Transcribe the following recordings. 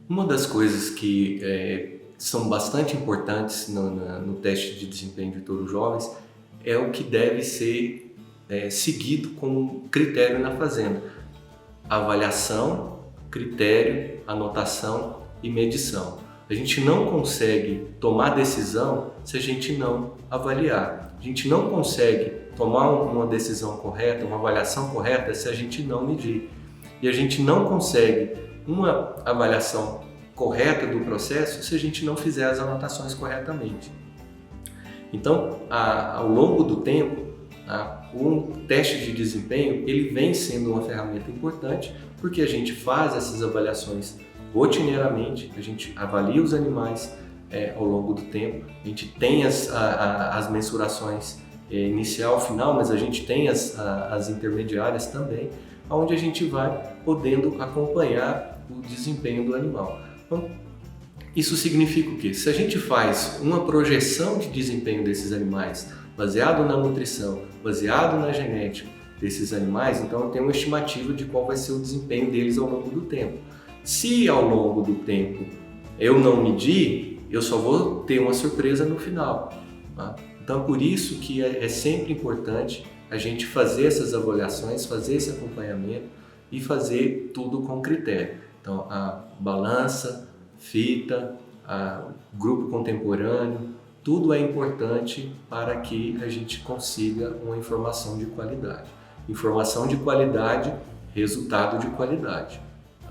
Uma das coisas que são bastante importantes no teste de desempenho de todos os jovens é o que deve ser seguido como critério na fazenda. Avaliação, critério, anotação e medição. A gente não consegue tomar decisão se a gente não avaliar. A gente não consegue tomar uma decisão correta, uma avaliação correta se a gente não medir. E a gente não consegue uma avaliação correta do processo se a gente não fizer as anotações corretamente. Então, ao longo do tempo, o teste de desempenho ele vem sendo uma ferramenta importante porque a gente faz essas avaliações rotineiramente, a gente avalia os animais ao longo do tempo, a gente tem as mensurações inicial, final, mas a gente tem as intermediárias também, onde a gente vai podendo acompanhar o desempenho do animal. Então, isso significa o quê? Se a gente faz uma projeção de desempenho desses animais baseado na nutrição, baseado na genética desses animais, então eu tenho uma estimativa de qual vai ser o desempenho deles ao longo do tempo. Se ao longo do tempo eu não medir, eu só vou ter uma surpresa no final. Tá? Então por isso que é sempre importante a gente fazer essas avaliações, fazer esse acompanhamento e fazer tudo com critério. Então a balança, fita, grupo contemporâneo, tudo é importante para que a gente consiga uma informação de qualidade. Informação de qualidade, resultado de qualidade.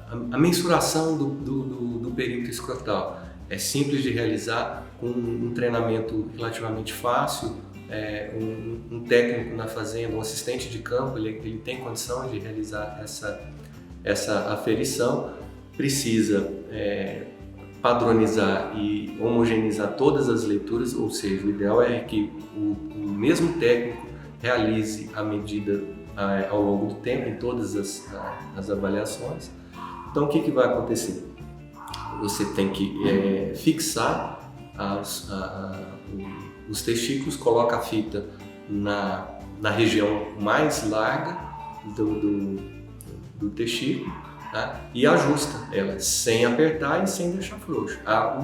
A mensuração do perímetro escrotal é simples de realizar, com um treinamento relativamente fácil, um técnico na fazenda, um assistente de campo, ele tem condição de realizar essa aferição, precisa padronizar e homogeneizar todas as leituras, ou seja, o ideal é que o mesmo técnico realize a medida ao longo do tempo, em todas as avaliações. Então o que vai acontecer? Você tem que fixar os testículos, coloca a fita na região mais larga do testículo, tá? E ajusta ela sem apertar e sem deixar frouxo. A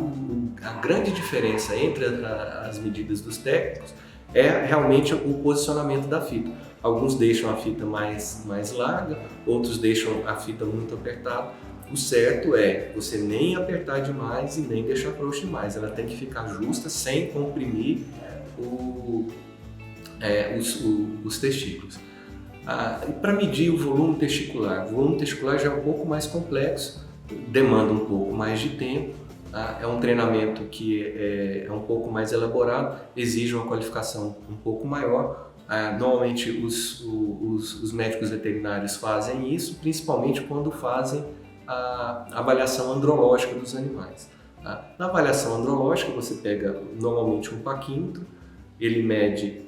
grande diferença entre as medidas dos técnicos é realmente o posicionamento da fita. Alguns deixam a fita mais larga, outros deixam a fita muito apertada. O certo é você nem apertar demais e nem deixar frouxo demais. Ela tem que ficar justa, sem comprimir os testículos. Para medir o volume testicular já é um pouco mais complexo, demanda um pouco mais de tempo, é um treinamento que é um pouco mais elaborado, exige uma qualificação um pouco maior. Normalmente os médicos veterinários fazem isso, principalmente quando fazem a avaliação andrológica dos animais. Na avaliação andrológica você pega normalmente um paquímetro, ele mede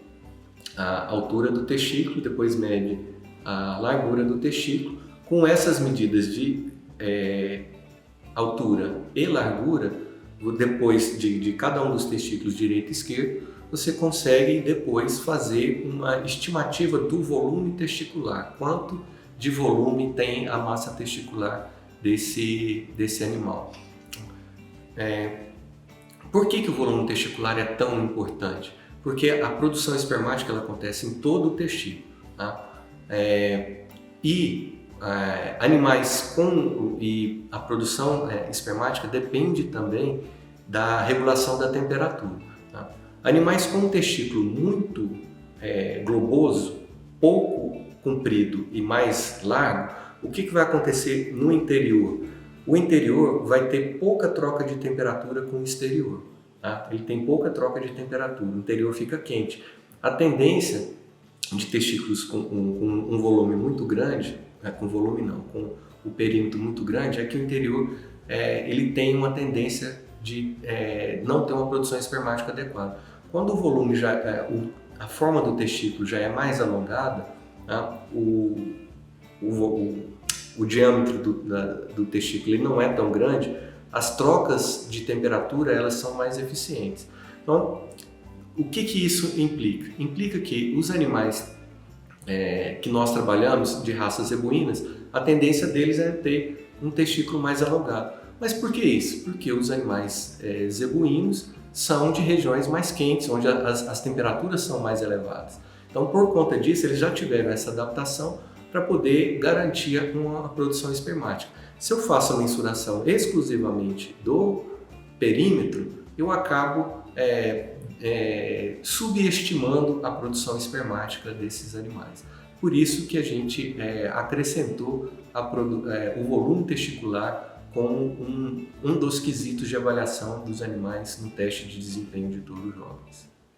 a altura do testículo, depois mede a largura do testículo. Com essas medidas de altura e largura, depois de cada um dos testículos direito e esquerdo, você consegue depois fazer uma estimativa do volume testicular, quanto de volume tem a massa testicular desse animal. Por que o volume testicular é tão importante? Porque a produção espermática ela acontece em todo o testículo, tá? Animais e a produção espermática depende também da regulação da temperatura. Tá? Animais com um testículo muito globoso, pouco comprido e mais largo, o que vai acontecer no interior? O interior vai ter pouca troca de temperatura com o exterior. Tá? Ele tem pouca troca de temperatura, o interior fica quente. A tendência de testículos com um volume muito grande, com o perímetro muito grande, é que o interior ele tem uma tendência de não ter uma produção espermática adequada. Quando o volume a forma do testículo já é mais alongada, tá? O diâmetro do testículo ele não é tão grande, as trocas de temperatura elas são mais eficientes. Então, o que isso implica? Implica que os animais que nós trabalhamos de raças zebuínas, a tendência deles é ter um testículo mais alongado. Mas por que isso? Porque os animais zebuínos são de regiões mais quentes, onde as temperaturas são mais elevadas. Então, por conta disso, eles já tiveram essa adaptação para poder garantir uma produção espermática. Se eu faço a mensuração exclusivamente do perímetro, eu acabo subestimando a produção espermática desses animais. Por isso que a gente acrescentou o volume testicular como um dos quesitos de avaliação dos animais no teste de desempenho de touros jovens.